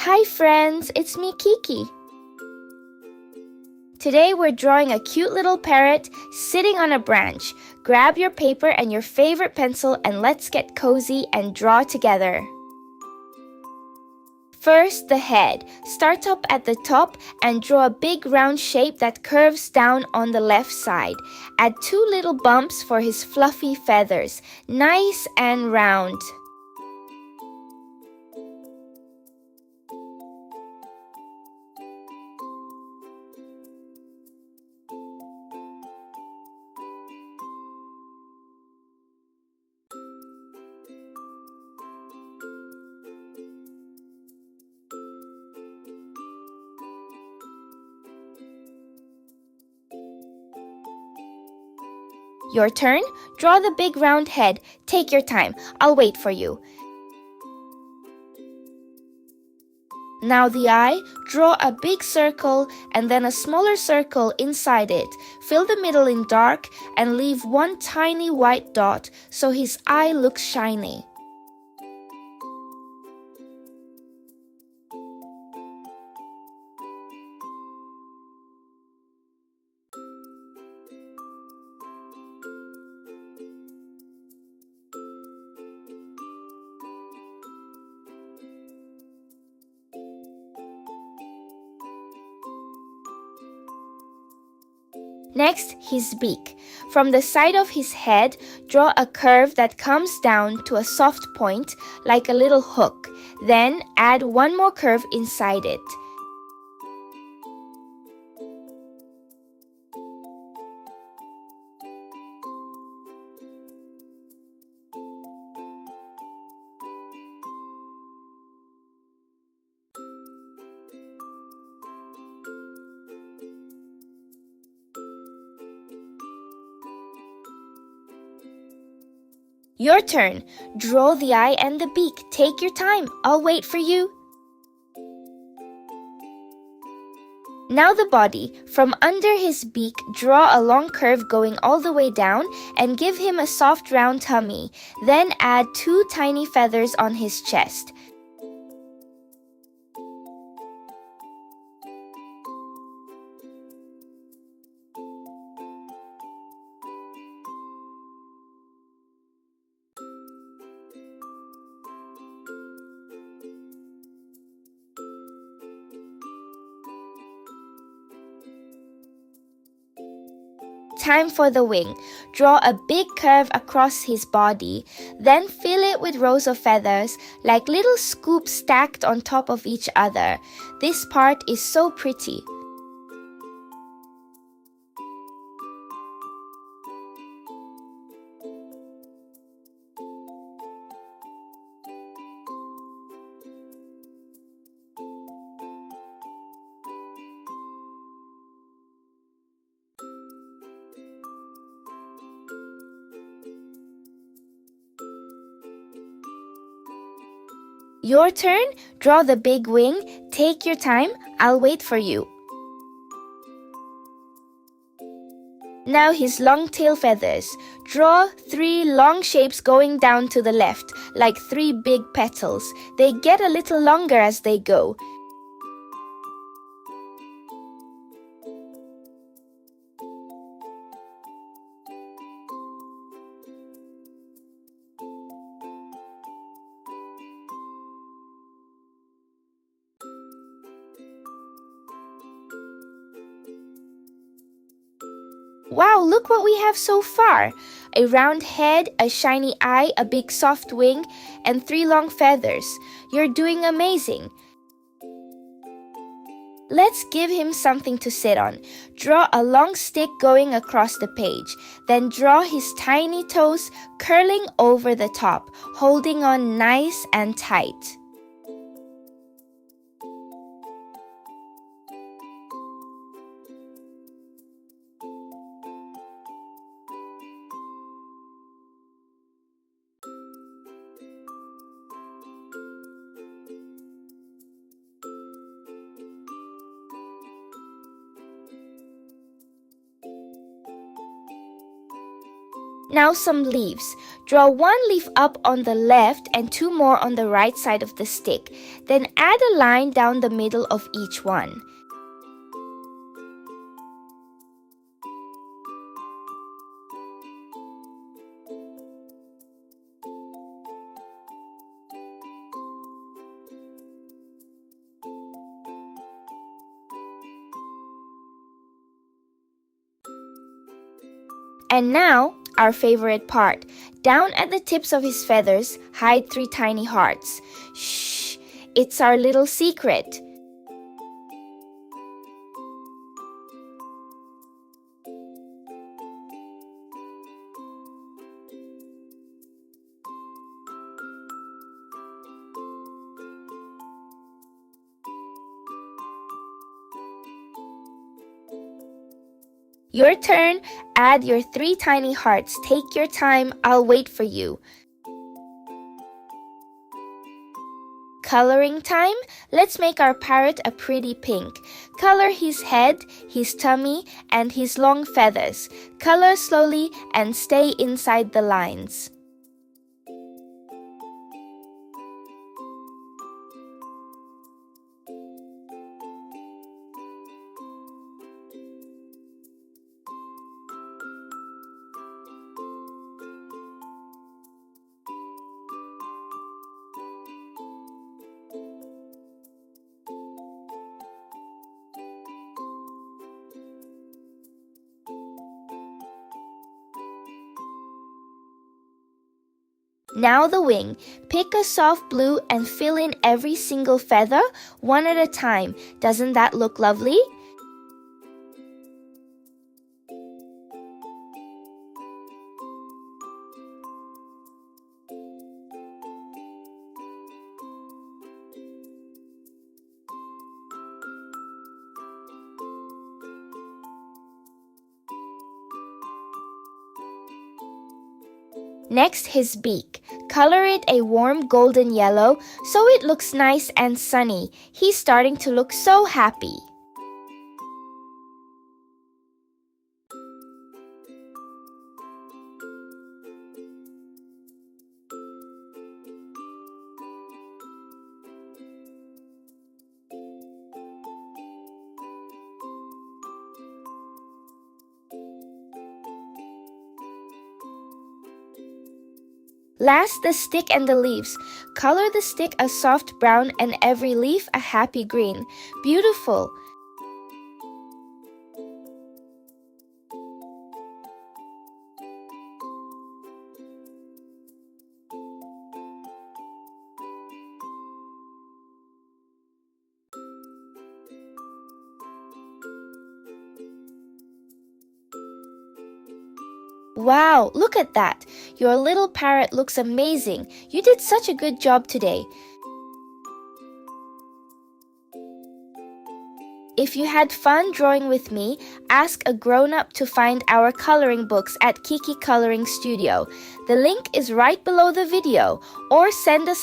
Hi friends, it's me Kiki. Today we're drawing a cute little parrot sitting on a branch. Grab your paper and your favorite pencil and let's get cozy and draw together. First, the head. Start up at the top and draw a big round shape that curves down on the left side. Add 2 little bumps for his fluffy feathers, nice and round. Your turn. Draw the big round head. Take your time. I'll wait for you. Now the eye. Draw a big circle and then a smaller circle inside it. Fill the middle in dark and leave one tiny white dot so his eye looks shiny. Next, his beak. From the side of his head, draw a curve that comes down to a soft point, like a little hook. Then, add one more curve inside it. Your turn. Draw the eye and the beak. Take your time. I'll wait for you. Now the body. From under his beak, draw a long curve going all the way down and give him a soft round tummy. Then add 2 tiny feathers on his chest. Time for the wing. Draw a big curve across his body, then fill it with rows of feathers, like little scoops stacked on top of each other. This part is so pretty. Your turn. Draw the big wing. Take your time. I'll wait for you. Now his long tail feathers. Draw 3 long shapes going down to the left, like 3 big petals. They get a little longer as they go. Wow, look what we have so far. A round head, a shiny eye, a big soft wing, and 3 long feathers. You're doing amazing. Let's give him something to sit on. Draw a long stick going across the page. Then draw his tiny toes curling over the top, holding on nice and tight. Now some leaves. Draw one leaf up on the left and two more on the right side of the stick. Then add a line down the middle of each one. And now, our favorite part. Down at the tips of his feathers, hide 3 tiny hearts. Shh! It's our little secret. Your turn. Add your 3 tiny hearts. Take your time. I'll wait for you. Coloring time. Let's make our parrot a pretty pink. Color his head, his tummy, and his long feathers. Color slowly and stay inside the lines. Now the wing. Pick a soft blue and fill in every single feather, one at a time. Doesn't that look lovely? Next, his beak. Color it a warm golden yellow so it looks nice and sunny. He's starting to look so happy. Last, the stick and the leaves. Color the stick a soft brown and every leaf a happy green. Beautiful! Wow, look at that! Your little parrot looks amazing. You did such a good job today. If you had fun drawing with me, ask a grown-up to find our coloring books at Kiki Coloring Studio. The link is right below the video, or send us